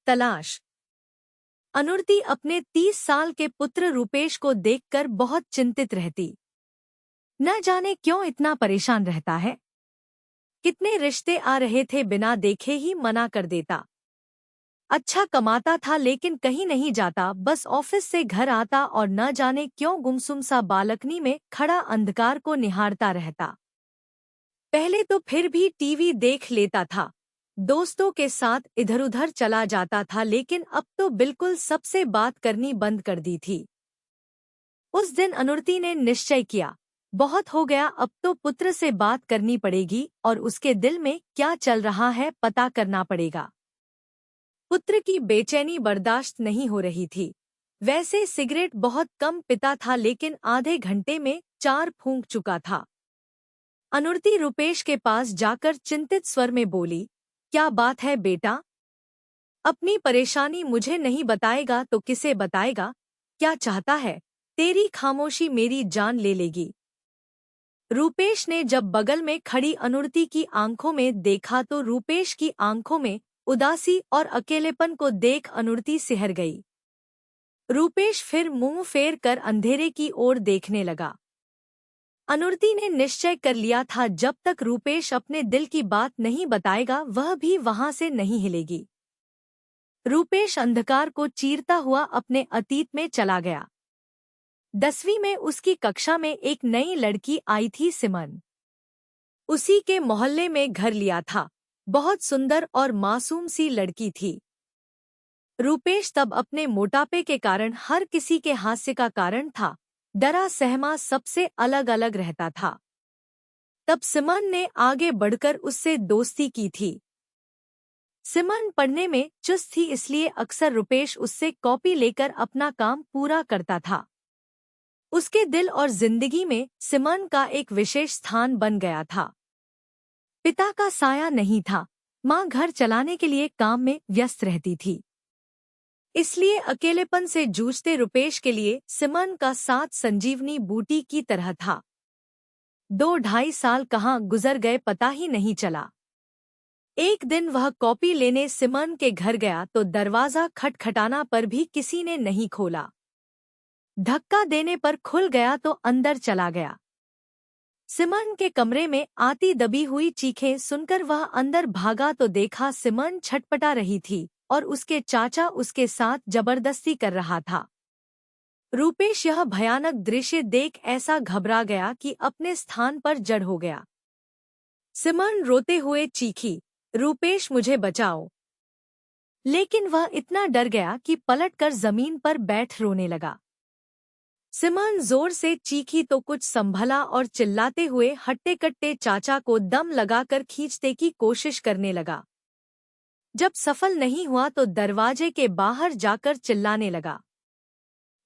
तलाश। अनुर्ति अपने 30 साल के पुत्र रूपेश को देखकर बहुत चिंतित रहती। न जाने क्यों इतना परेशान रहता है। कितने रिश्ते आ रहे थे, बिना देखे ही मना कर देता। अच्छा कमाता था लेकिन कहीं नहीं जाता, बस ऑफिस से घर आता और न जाने क्यों गुमसुम सा बालकनी में खड़ा अंधकार को निहारता रहता। पहले तो फिर भी टीवी देख लेता था, दोस्तों के साथ इधर-उधर चला जाता था, लेकिन अब तो बिल्कुल सबसे बात करनी बंद कर दी थी। उस दिन अनुर्ति ने निश्चय किया, बहुत हो गया, अब तो पुत्र से बात करनी पड़ेगी और उसके दिल में क्या चल रहा है पता करना पड़ेगा। पुत्र की बेचैनी बर्दाश्त नहीं हो रही थी। वैसे सिगरेट बहुत कम पीता था, लेकिन आधे घंटे में 4 फूंक चुका था। अनुर्ति रूपेश के पास जाकर चिंतित स्वर में बोली, क्या बात है बेटा? अपनी परेशानी मुझे नहीं बताएगा तो किसे बताएगा? क्या चाहता है? तेरी खामोशी मेरी जान ले लेगी। रूपेश ने जब बगल में खड़ी अनुर्ति की आंखों में देखा तो रूपेश की आंखों में उदासी और अकेलेपन को देख अनुर्ति सिहर गई। रूपेश फिर मुंह फेर कर अंधेरे की ओर देखने लगा। अनुर्ति ने निश्चय कर लिया था, जब तक रूपेश अपने दिल की बात नहीं बताएगा वह भी वहां से नहीं हिलेगी। रूपेश अंधकार को चीरता हुआ अपने अतीत में चला गया। 10वीं में उसकी कक्षा में एक नई लड़की आई थी, सिमन। उसी के मोहल्ले में घर लिया था। बहुत सुंदर और मासूम सी लड़की थी। रूपेश तब अपने मोटापे के कारण हर किसी के हास्य का कारण था। डरा सहमा सबसे अलग अलग रहता था। तब सिमन ने आगे बढ़कर उससे दोस्ती की थी। सिमन पढ़ने में चुस्त थी, इसलिए अक्सर रूपेश उससे कॉपी लेकर अपना काम पूरा करता था। उसके दिल और जिंदगी में सिमन का एक विशेष स्थान बन गया था। पिता का साया नहीं था, माँ घर चलाने के लिए काम में व्यस्त रहती थी। इसलिए अकेलेपन से जूझते रूपेश के लिए सिमन का साथ संजीवनी बूटी की तरह था। 2-2.5 साल कहाँ गुजर गए पता ही नहीं चला। एक दिन वह कॉपी लेने सिमन के घर गया तो दरवाजा खटखटाना पर भी किसी ने नहीं खोला। धक्का देने पर खुल गया तो अंदर चला गया। सिमन के कमरे में आती दबी हुई चीखें सुनकर वह अंदर भागा तो देखा सिमन छटपटा रही थी और उसके चाचा उसके साथ जबरदस्ती कर रहा था। रूपेश यह भयानक दृश्य देख ऐसा घबरा गया कि अपने स्थान पर जड़ हो गया। सिमन रोते हुए चीखी, रूपेश मुझे बचाओ। लेकिन वह इतना डर गया कि पलटकर जमीन पर बैठ रोने लगा। सिमन जोर से चीखी तो कुछ संभला और चिल्लाते हुए हट्टे-कट्टे चाचा को दम लगाकर खींचने की कोशिश करने लगा। जब सफल नहीं हुआ तो दरवाजे के बाहर जाकर चिल्लाने लगा।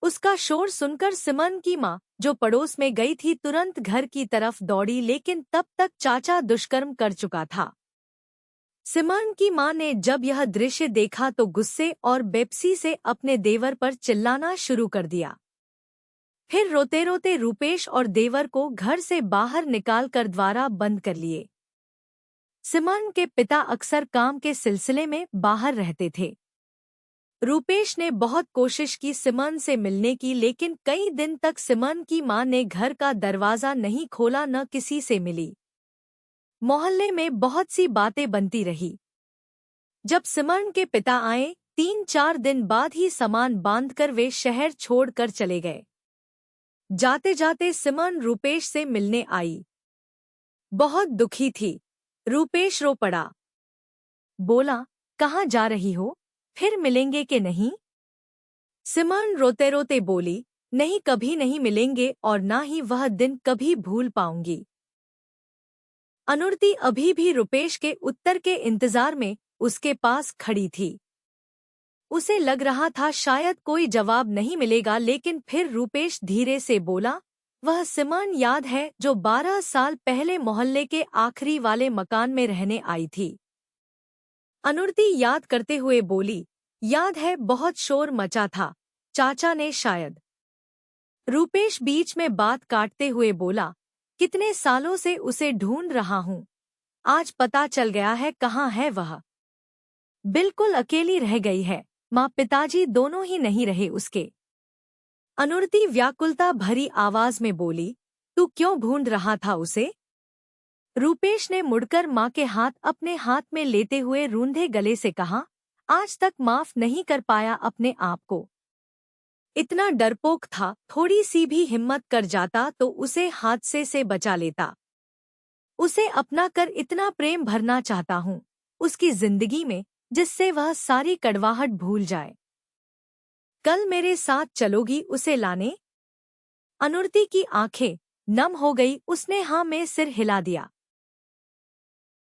उसका शोर सुनकर सिमन की माँ, जो पड़ोस में गई थी, तुरंत घर की तरफ दौड़ी, लेकिन तब तक चाचा दुष्कर्म कर चुका था। सिमन की माँ ने जब यह दृश्य देखा तो गुस्से और बेपसी से अपने देवर पर चिल्लाना शुरू कर दिया। फिर रोते रोते रूपेश और देवर को घर से बाहर निकालकर द्वारा बंद कर लिए। सिमन के पिता अक्सर काम के सिलसिले में बाहर रहते थे। रूपेश ने बहुत कोशिश की सिमन से मिलने की, लेकिन कई दिन तक सिमन की मां ने घर का दरवाजा नहीं खोला, न किसी से मिली। मोहल्ले में बहुत सी बातें बनती रही। जब सिमन के पिता आए 3-4 दिन बाद ही सामान बांधकर वे शहर छोड़कर चले गए। जाते जाते सिमन रूपेश से मिलने आई। बहुत दुखी थी। रूपेश रो पड़ा। बोला, कहाँ जा रही हो? फिर मिलेंगे कि नहीं? सिमन रोते रोते बोली, नहीं, कभी नहीं मिलेंगे और ना ही वह दिन कभी भूल पाऊंगी। अनुर्ति अभी भी रूपेश के उत्तर के इंतजार में उसके पास खड़ी थी। उसे लग रहा था शायद कोई जवाब नहीं मिलेगा, लेकिन फिर रूपेश धीरे से बोला, वह सिमन याद है जो 12 साल पहले मोहल्ले के आखिरी वाले मकान में रहने आई थी? अनुर्ति याद करते हुए बोली, याद है, बहुत शोर मचा था, चाचा ने शायद। रूपेश बीच में बात काटते हुए बोला, कितने सालों से उसे ढूंढ रहा हूँ, आज पता चल गया है कहाँ है वह। बिल्कुल अकेली रह गई है। माँ पिताजी दोनों ही नहीं रहे उसके। अनुरति व्याकुलता भरी आवाज में बोली, तू क्यों ढूंढ रहा था उसे? रूपेश ने मुड़कर माँ के हाथ अपने हाथ में लेते हुए रूंधे गले से कहा, आज तक माफ नहीं कर पाया अपने आप को। इतना डरपोक था, थोड़ी सी भी हिम्मत कर जाता तो उसे हादसे से बचा लेता। उसे अपना कर इतना प्रेम भरना चाहता हूँ उसकी जिंदगी में, जिससे वह सारी कड़वाहट भूल जाए। कल मेरे साथ चलोगी उसे लाने? अनुरति की आंखें नम हो गई, उसने हाँ में सिर हिला दिया।